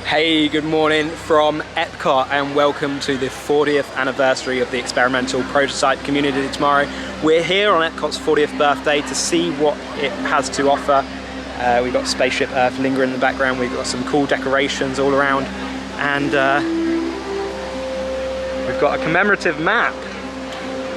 Hey, good morning from EPCOT and welcome to the 40th anniversary of the experimental prototype community tomorrow. We're here on EPCOT's 40th birthday to see what it has to offer. We've got Spaceship Earth lingering in the background, we've got some cool decorations all around, and we've got a commemorative map.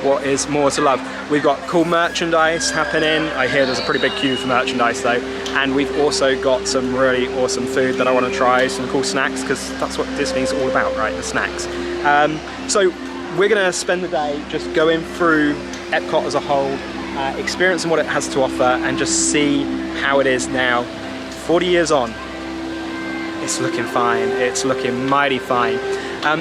What is more to love? We've got cool merchandise happening. I hear there's a pretty big queue for merchandise though. And we've also got some really awesome food that I want to try, some cool snacks, because that's what Disney's all about, right? The snacks. So we're gonna spend the day just going through EPCOT as a whole, experiencing what it has to offer and just see how it is now. 40 years on, it's looking fine. It's looking mighty fine.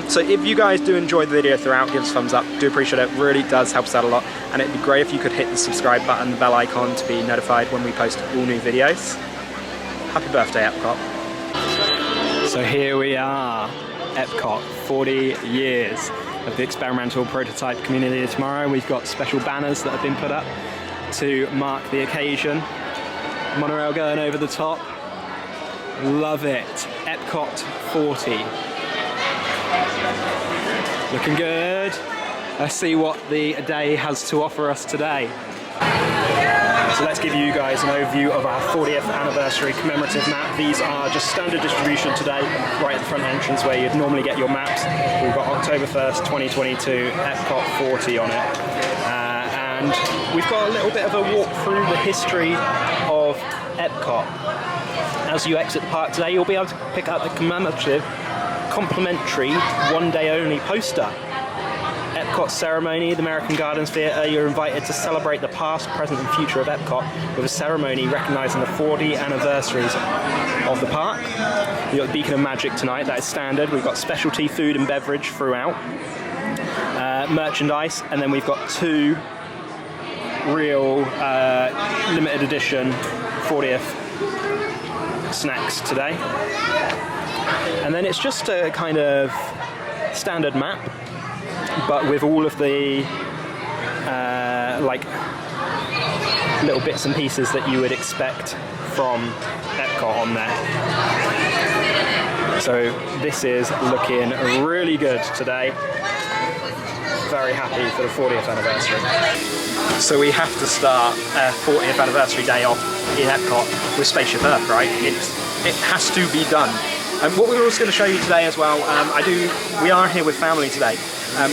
So if you guys do enjoy the video throughout, give us a thumbs up. Do appreciate it. Really does help us out a lot. And it'd be great if you could hit the subscribe button, the bell icon, to be notified when we post all new videos. Happy birthday, EPCOT. So here we are, EPCOT, 40 years of the experimental prototype community tomorrow. We've got special banners that have been put up to mark the occasion. Monorail going over the top. Love it. EPCOT 40. Looking good. Let's see what the day has to offer us today. So let's give you guys an overview of our 40th anniversary commemorative map. These are just standard distribution today, right at the front entrance where you'd normally get your maps. We've got October 1st, 2022, EPCOT 40 on it. And we've got a little bit of a walk through the history of EPCOT. As you exit the park today, you'll be able to pick up the commemorative complimentary one-day only poster. EPCOT ceremony, the American Gardens Theatre. You're invited to celebrate the past, present and future of EPCOT with a ceremony recognising the 40 anniversaries of the park. You've got the Beacon of Magic tonight, that is standard. We've got specialty food and beverage throughout. Merchandise, and then we've got two real limited edition 40th snacks today. And then it's just a kind of standard map, but with all of the like little bits and pieces that you would expect from EPCOT on there. So this is looking really good today. Very happy for the 40th anniversary. So we have to start 40th anniversary day off in EPCOT with Spaceship Earth, right? It has to be done. And what we're also going to show you today as well, we are here with family today,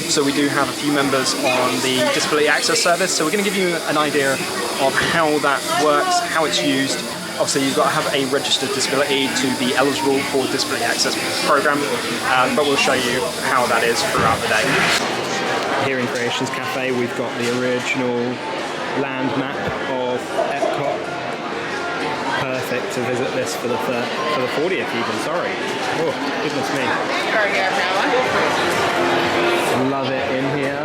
so we do have a few members on the Disability Access Service, so we're going to give you an idea of how that works, how it's used. Obviously you've got to have a registered disability to be eligible for the Disability Access Programme, but we'll show you how that is throughout the day. Here in Creations Cafe we've got the original land map of EPCOT. Perfect to visit this for the 40th even, sorry. Oh, goodness me. Love it in here.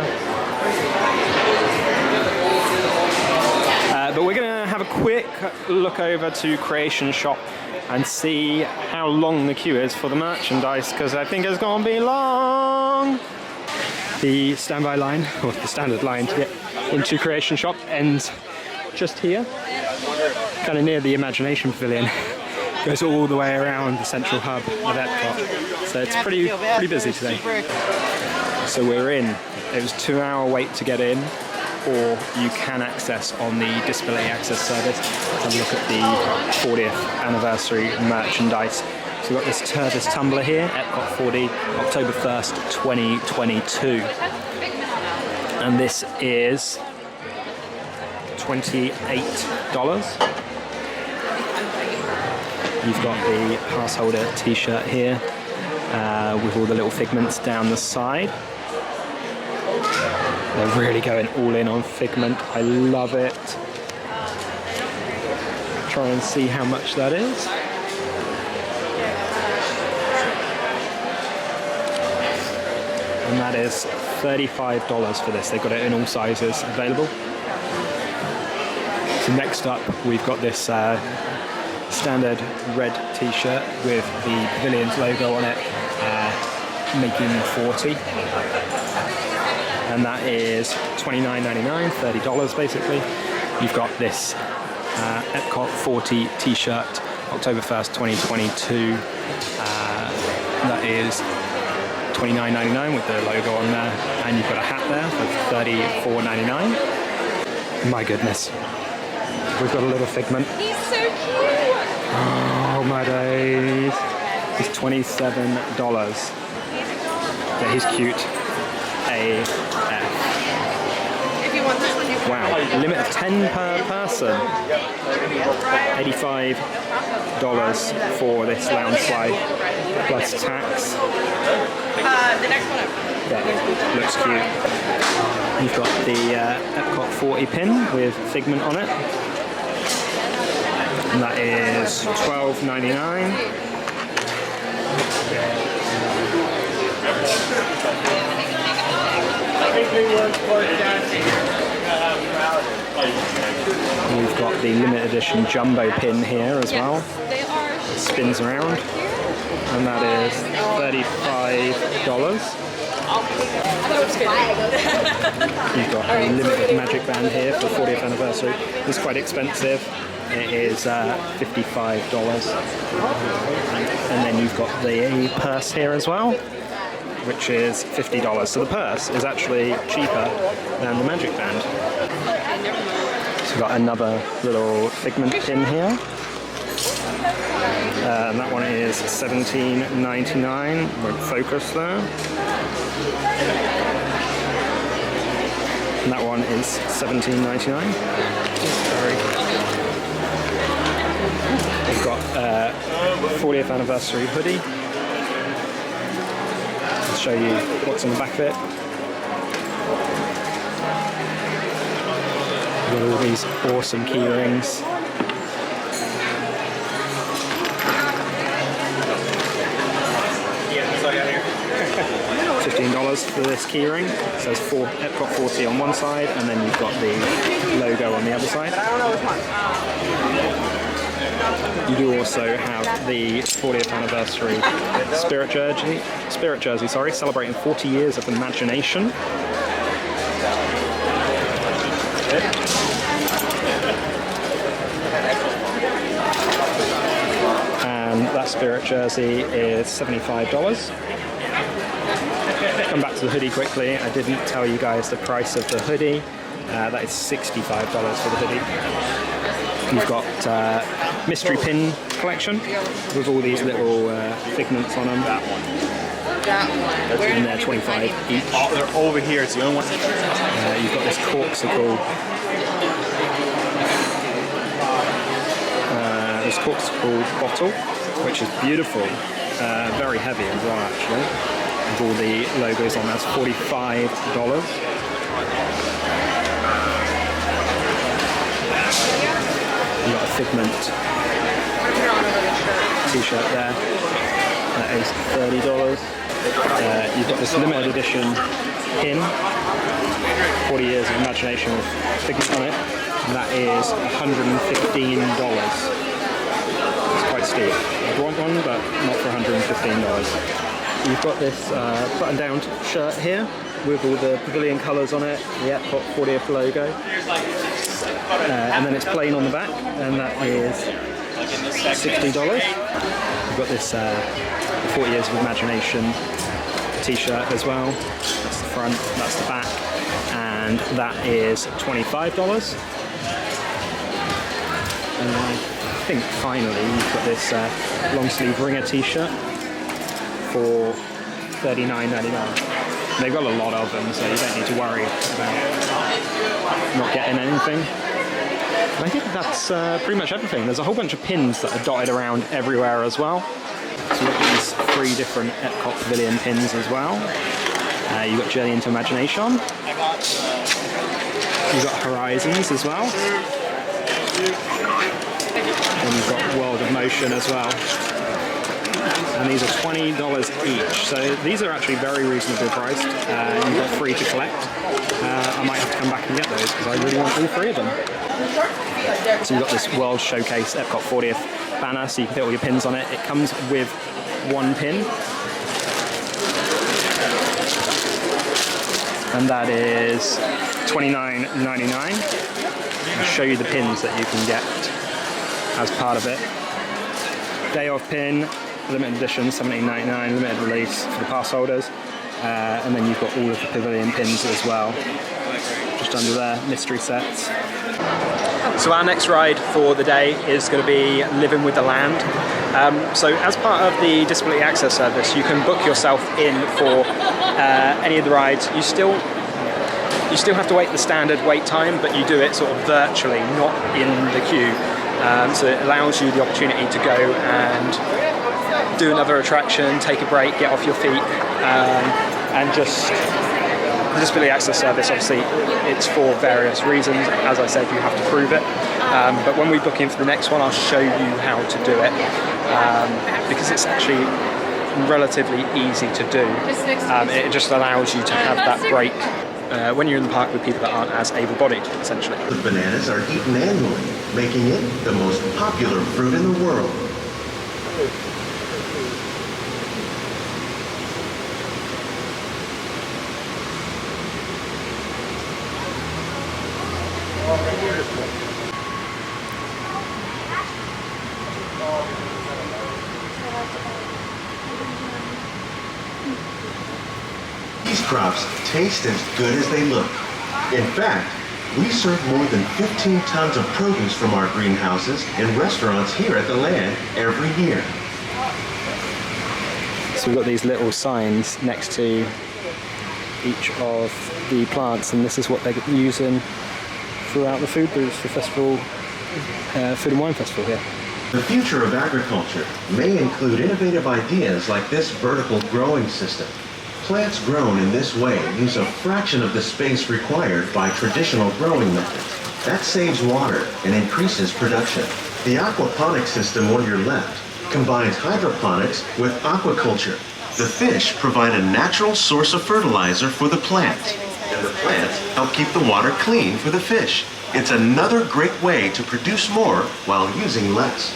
But we're going to have a quick look over to Creation Shop and see how long the queue is for the merchandise, because I think it's going to be long. The standby line, or the standard line to get into Creation Shop, ends just here, kind of near the Imagination Pavilion. Goes all the way around the central hub of EPCOT. So it's pretty busy today. So we're in. It was a 2-hour wait to get in, or you can access on the Disability Access Service. Let's have a look at the 40th anniversary merchandise. So we've got this Turvis tumbler here, EPCOT 40, October 1st, 2022. And this is $28. You've got the pass holder t-shirt here with all the little figments down the side. They're really going all in on figment. I love it. Try and see how much that is. And that is $35 for this. They've got it in all sizes available. So next up, we've got this standard red t-shirt with the Pavilion's logo on it, making 40. And that is $29.99, $30 basically. You've got this EPCOT 40 t-shirt, October 1st, 2022. That is $29.99 with the logo on there, and you've got a hat there for $34.99. My goodness, we've got a little Figment. He's so cute. Oh my days! He's $27. But he's cute. AF. If you want this one, you can. Wow, limit of 10 per person. $85 for this Loungefly plus tax. The next one up. That looks cute. You've got the EPCOT 40 pin with Figment on it. And that is $12.99. We've got the limited edition jumbo pin here as well. They are. It spins around, and that is $35. You've got a limited magic band here for 40th anniversary. It's quite expensive. It is $55. And then you've got the purse here as well, which is $50. So the purse is actually cheaper than the magic band. So we've got another little Figment pin here. And that one is $17.99. Won't focus there. And that one is $17.99. Sorry. We've got a 40th anniversary hoodie. I'll show you what's on the back of it. We've got all these awesome key rings. $15 for this keyring. It says EPCOT 40 on one side, and then you've got the logo on the other side. You do also have the 40th anniversary Spirit jersey, celebrating 40 years of imagination. And that Spirit jersey is $75. Come back to the hoodie quickly. I didn't tell you guys the price of the hoodie. That is $65 for the hoodie. You've got mystery pin collection with all these little Figments on them. That one. And they're $25 each. Oh, they're over here. It's the only one. You've got this corksicle. This corksicle bottle, which is beautiful. Very heavy as well, actually. With all the logos on, that's $45. You've got a Figment t-shirt there. That is $30. You've got this limited edition pin, 40 years of imagination with Figment on it. And that is $115. It's quite steep. I'd want one, but not for $115. You've got this button-down shirt here with all the pavilion colours on it, the EPCOT 40th logo. And then it's plain on the back, and that is $60. You've got this 40 Years of Imagination t-shirt as well. That's the front, that's the back, and that is $25. And I think finally you've got this long sleeve ringer t-shirt for $39.99. They've got a lot of them, so you don't need to worry about not getting anything. And I think that's pretty much everything. There's a whole bunch of pins that are dotted around everywhere as well. So you've got these 3 different EPCOT Pavilion pins as well. You've got Journey into Imagination. You've got Horizons as well. And you've got World of Motion as well. And these are $20 each. So these are actually very reasonably priced. You've got 3 to collect. I might have to come back and get those because I really want all 3 of them. So you've got this World Showcase EPCOT 40th banner, so you can put all your pins on it. It comes with 1 pin. And that is $29.99. I'll show you the pins that you can get as part of it. Day Off pin, limited edition, $17.99, limited release for the pass holders. And then you've got all of the pavilion pins as well, just under there, mystery sets. So our next ride for the day is going to be Living with the Land. So as part of the Disability Access Service, you can book yourself in for any of the rides. You still have to wait the standard wait time, but you do it sort of virtually, not in the queue. So it allows you the opportunity to go and do another attraction, take a break, get off your feet, and just the Disability Access Service, obviously, it's for various reasons. As I said, you have to prove it. But when we book in for the next one, I'll show you how to do it, because it's actually relatively easy to do. It just allows you to have that break when you're in the park with people that aren't as able-bodied, essentially. The bananas are eaten annually, making it the most popular fruit in the world. These crops taste as good as they look. In fact, we serve more than 15 tons of produce from our greenhouses in restaurants here at the land every year. So we've got these little signs next to each of the plants, and this is what they're using throughout the food booths for festival, Food and Wine Festival here. The future of agriculture may include innovative ideas like this vertical growing system. Plants grown in this way use a fraction of the space required by traditional growing methods. That saves water and increases production. The aquaponics system on your left combines hydroponics with aquaculture. The fish provide a natural source of fertilizer for the plants, and the plants help keep the water clean for the fish. It's another great way to produce more while using less.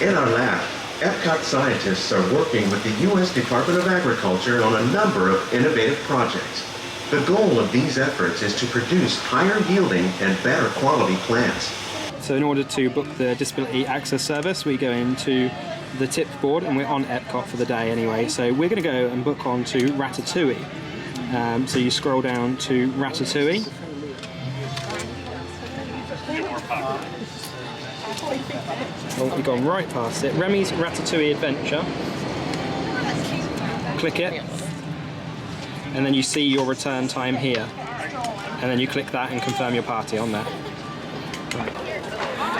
In our lab, EPCOT scientists are working with the U.S. Department of Agriculture on a number of innovative projects. The goal of these efforts is to produce higher yielding and better quality plants. So in order to book the Disability Access Service, we go into the tip board, and we're on EPCOT for the day anyway. So we're going to go and book on to Ratatouille. So you scroll down to Ratatouille. Oh, we've gone right past it. Remy's Ratatouille Adventure. Click it, and then you see your return time here. And then you click that and confirm your party on there.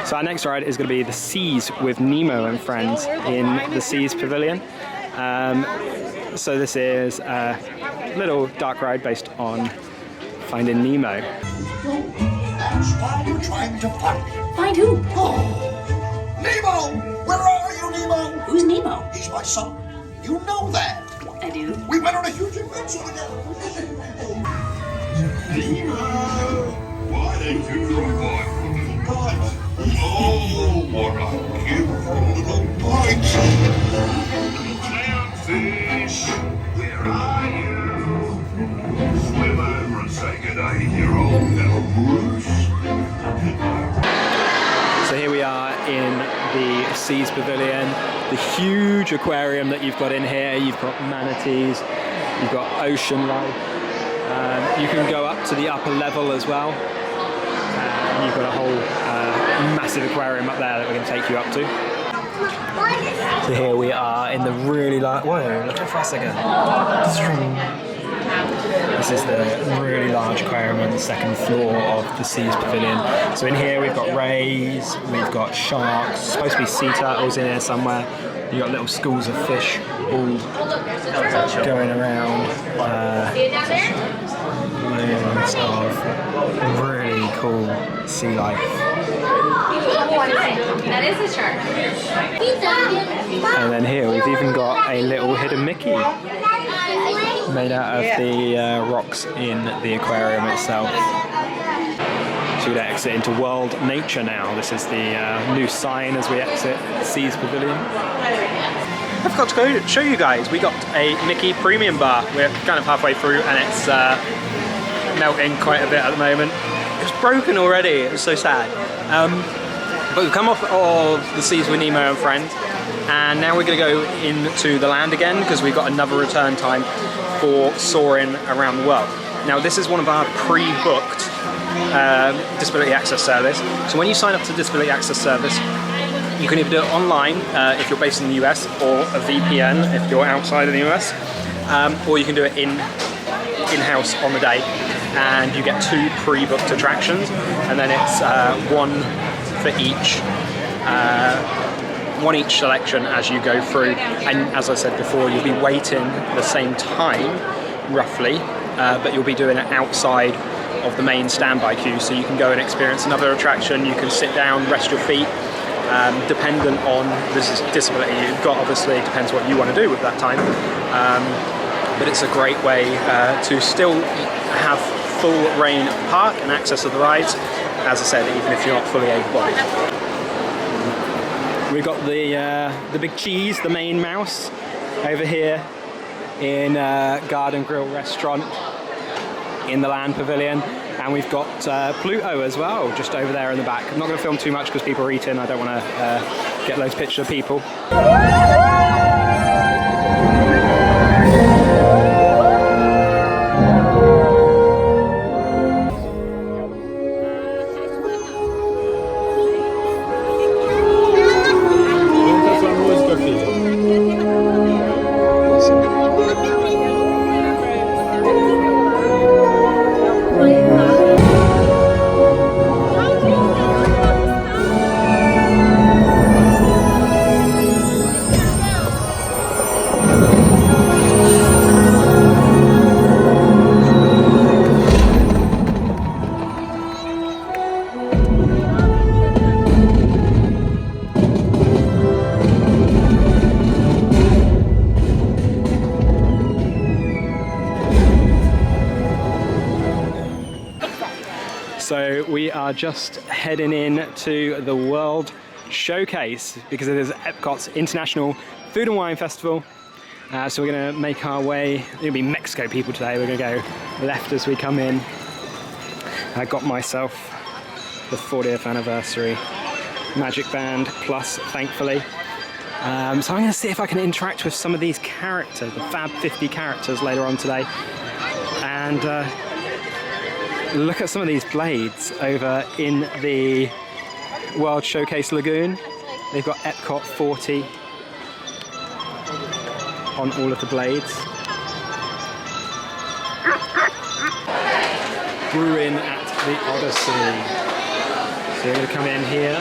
So our next ride is going to be the Seas with Nemo and Friends in the Seas Pavilion. So this is a little dark ride based on Finding Nemo. That's why you're trying to find. Find who? Oh. Nemo! Where are you, Nemo? Who's Nemo? He's my son. You know that. I do. We've been on a huge adventure together. Nemo! Why didn't you drop by for little bite? Oh, what a beautiful little bite! Clownfish, where are you? Swim over and say good day to your old little Bruce. So here we are in the Seas Pavilion, the huge aquarium that you've got in here. You've got manatees, you've got ocean life. You can go up to the upper level as well. And you've got a whole massive aquarium up there that we're going to take you up to. So here we are in the really large... Whoa, look how fast I go. This is the really large aquarium on the second floor of the Seas Pavilion. So in here we've got rays, we've got sharks, supposed to be sea turtles in here somewhere. You've got little schools of fish all going around. Loads of really cool sea life. That is a shark. And then here we've even got a little hidden Mickey made out of the rocks in the aquarium itself. So we're going to exit into World Nature now. This is the new sign as we exit Seas Pavilion. I forgot to go show you guys, we got a Mickey Premium Bar. We're kind of halfway through and it's melting quite a bit at the moment. It was broken already, it was so sad. But we've come off of the Seas with Nemo and Friends, And now we're going to go into the land again because we've got another return time for soaring around the world. Now this is one of our pre-booked disability access service. So when you sign up to disability access service, you can either do it online if you're based in the US, or a VPN if you're outside of the US, or you can do it in-house on the day, and you get 2 pre-booked attractions, and then it's one for each. One each selection as you go through, and as I said before, you'll be waiting the same time roughly, but you'll be doing it outside of the main standby queue, so you can go and experience another attraction. You can sit down, rest your feet, dependent on this disability you've got. Obviously it depends what you want to do with that time, but it's a great way to still have full reign of the park and access to the rides, as I said, even if you're not fully able-bodied. We've got the big cheese, the main mouse, over here in Garden Grill Restaurant in the Land Pavilion, and we've got Pluto as well, just over there in the back. I'm not going to film too much because people are eating. I don't want to get loads of pictures of people. So we are just heading in to the World Showcase because it is EPCOT's International Food and Wine Festival. So we're going to make our way. It'll be Mexico people today. We're going to go left as we come in. I got myself the 40th anniversary Magic Band Plus, thankfully. So I'm going to see if I can interact with some of these characters, the Fab 50 characters, later on today. And look at some of these blades over in the World Showcase Lagoon. They've got EPCOT 40 on all of the blades. Brewing at the Odyssey. So we're going to come in here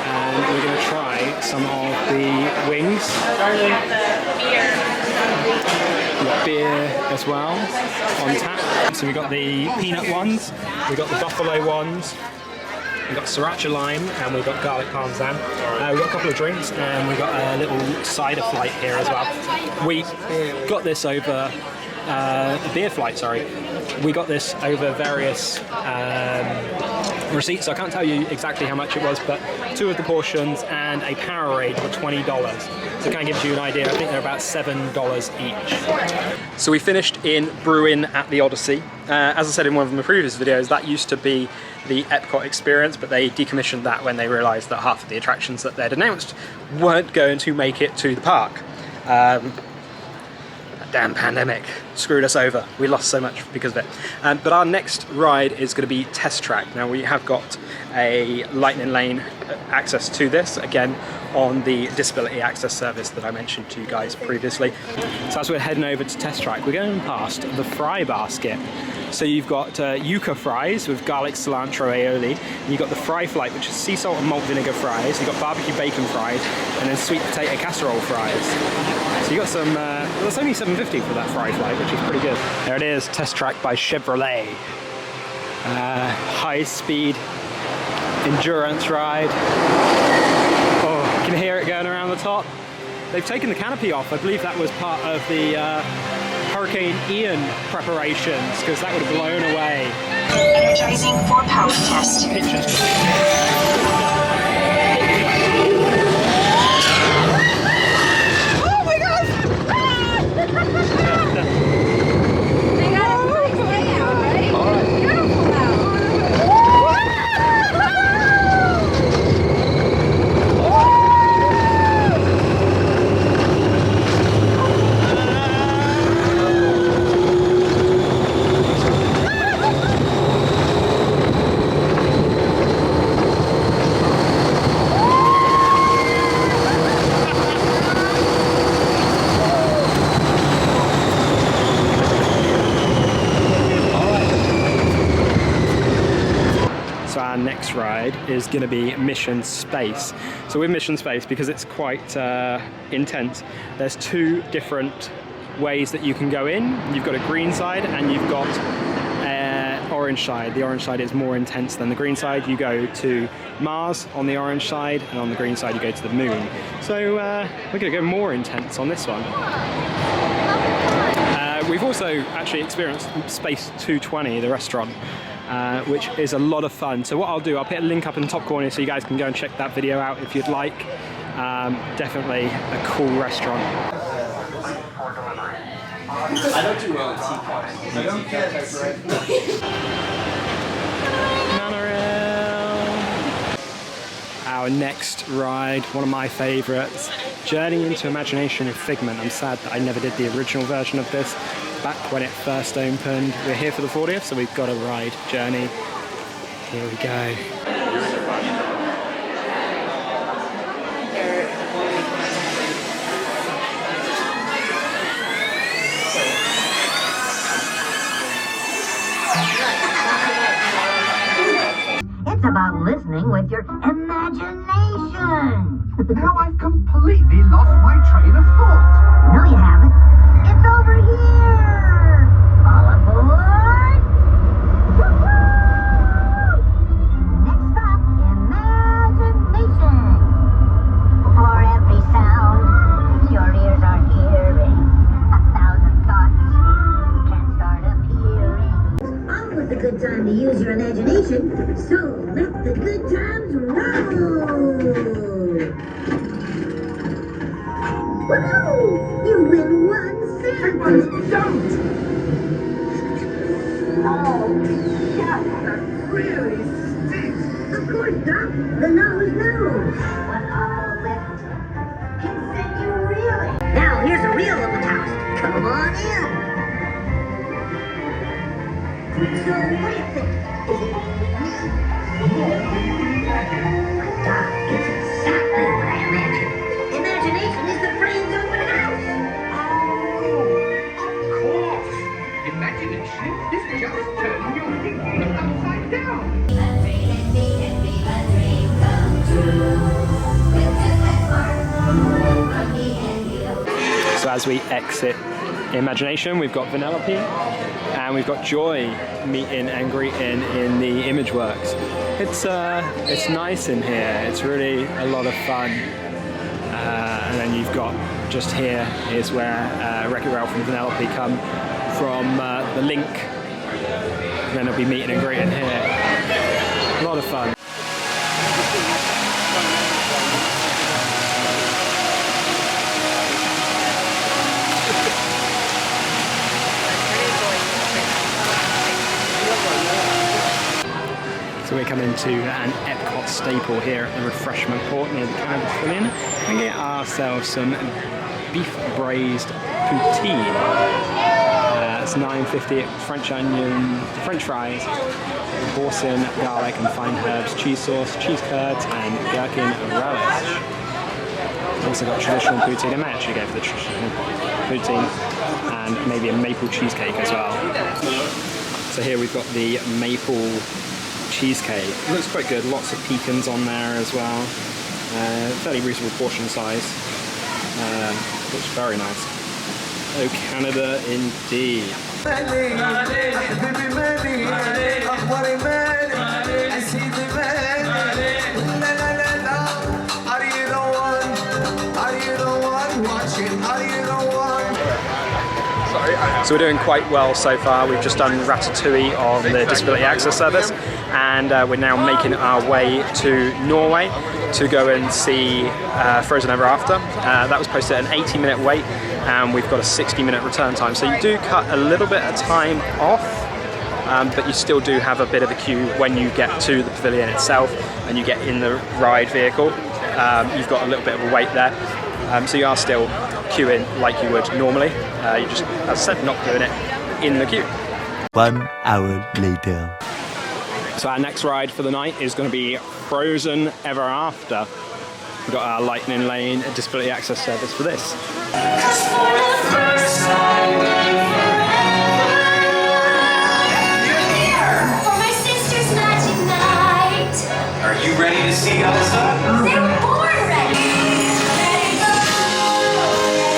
and we're going to try some of the wings. We've got beer as well on tap. So we've got the peanut ones, we've got the buffalo ones, we've got sriracha lime, and we've got garlic parmesan. We've got a couple of drinks, and we've got a little cider flight here as well. We got this over a beer flight, sorry. We got this over various receipts, so I can't tell you exactly how much it was, but 2 of the portions and a Powerade were $20. So it kind of gives you an idea. I think they're about $7 each. So we finished in Brewing at the Odyssey. As I said in one of my previous videos, that used to be the EPCOT experience, but they decommissioned that when they realised that half of the attractions that they'd announced weren't going to make it to the park. Damn pandemic screwed us over. We lost so much because of it. But our next ride is going to be Test Track. Now we have got a lightning lane access to this, again on the disability access service that I mentioned to you guys previously. So as we're heading over to Test Track, we're going past the fry basket. So you've got yuca fries with garlic, cilantro, aioli. And you've got the fry flight, which is sea salt and malt vinegar fries. You've got barbecue bacon fries, and then sweet potato casserole fries. So you got some, well, it's only $7.50 for that fry flight, which is pretty good. There it is, Test Track by Chevrolet. High speed endurance ride. Oh, you can hear it going around the top. They've taken the canopy off. I believe that was part of the Hurricane Ian preparations, because that would have blown away. Energizing for power test. Oh my gosh! They got a nice layout, right? All right. Beautiful now. is going to be Mission Space. So with Mission Space, because it's quite intense, there's two different ways that you can go in. You've got a green side and you've got orange side. The orange side is more intense than the green side. You go to Mars on the orange side, and on the green side you go to the moon. So we're going to go more intense on this one. We've also actually experienced Space 220, the restaurant, which is a lot of fun. So what I'll do, I'll put a link up in the top corner so you guys can go and check that video out if you'd like. Definitely a cool restaurant. I don't do well in teacups. Monorail. Our next ride, one of my favourites, Journey into Imagination with Figment. I'm sad that I never did the original version of this back when it first opened. We're here for the 40th, so we've got to ride Journey. Here we go. It's about listening with your imagination. Now I've completely lost my train of thought. No, you haven't. It's over here. All aboard. Woo-hoo! Next stop, imagination. For every sound your ears are hearing, 1,000 thoughts can start appearing. Always a good time to use your imagination, so let the good times roll! Woohoo! You win 1 cent! Don't! Oh, yeah, that really stinks. Of course, Doc. The nose knows. What all left can send you reeling. Now, here's a real old house. Come on in. So, what do you think? Is it me? Doc, it's exactly what I imagined. Imagination is the brain's open house. Oh, of course. Imagination is just turning your thinking upside down. So as we exit Imagination, we've got Vanellope and we've got Joy meeting and greeting in the Imageworks. It's nice in here. It's really a lot of fun. And then you've got just here is where Wreck-It Ralph and Vanellope come from the link. And then they'll be meeting and greeting here. A lot of fun. So we're coming to an EPCOT staple here at the refreshment port near the Canada Pavilion and get ourselves some beef braised poutine. It's $9.50, French onion, French fries, hoisin, garlic and fine herbs, cheese sauce, cheese curds and gherkin relish. Also got traditional poutine. I might actually go for the traditional poutine and maybe a maple cheesecake as well. So here we've got the maple cheesecake. It looks quite good, lots of pecans on there as well. Fairly reasonable portion size. Looks very nice. Oh, Canada indeed. So we're doing quite well so far. We've just done Ratatouille on the Disability Access Service, and we're now making our way to Norway to go and see Frozen Ever After. That was posted at an 80-minute wait, and we've got a 60-minute return time. So you do cut a little bit of time off, but you still do have a bit of a queue when you get to the pavilion itself and you get in the ride vehicle. You've got a little bit of a wait there, so you are still queuing like you would normally. You just, as I said, not doing it in the queue. 1 hour later. So our next ride for the night is going to be Frozen Ever After. We've got our Lightning Lane Disability Access Service for this. For my sister's magic night. Are you ready? see you on the side. They were born ready. Let it go, let it go, like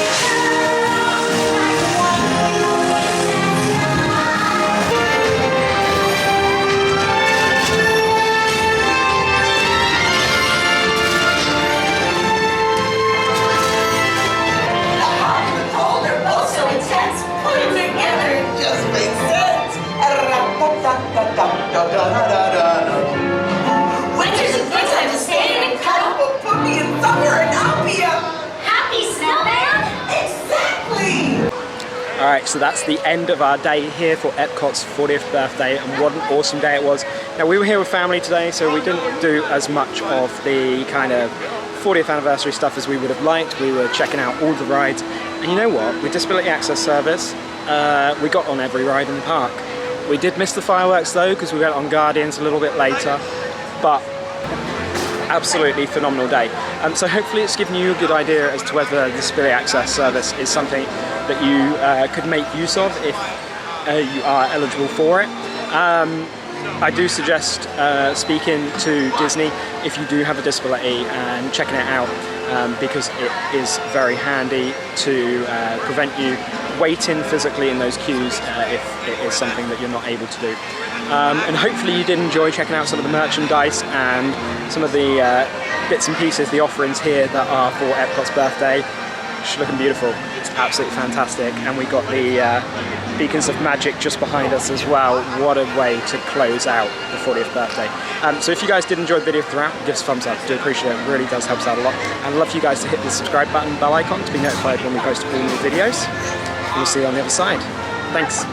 Oh, they're both so intense. Put them together, it just makes sense. winter's a good time to stay in and cuddle. But put me in summer and I'll be a Happy snowman. exactly. Alright, so that's the end of our day here for Epcot's 40th birthday, and what an awesome day it was. Now, we were here with family today, so we didn't do as much of the kind of 40th anniversary stuff as we would have liked. We were checking out all the rides, and you know what? With Disability Access Service, we got on every ride in the park. We did miss the fireworks though, because we went on Guardians a little bit later, but absolutely phenomenal day. So hopefully it's given you a good idea as to whether the Disability Access Service is something that you could make use of if you are eligible for it. I do suggest speaking to Disney if you do have a disability and checking it out, because it is very handy to prevent you waiting physically in those queues if it is something that you're not able to do. And hopefully you did enjoy checking out some of the merchandise and some of the bits and pieces, the offerings here that are for Epcot's birthday. It's looking beautiful. It's absolutely fantastic. And we got the Beacons of Magic just behind us as well. What a way to close out the 40th birthday. So if you guys did enjoy the video throughout, give us a thumbs up. I do appreciate it. It really does help us out a lot. And I'd love for you guys to hit the subscribe button, bell icon to be notified when we post all new videos. And we'll see you on the other side. Thanks.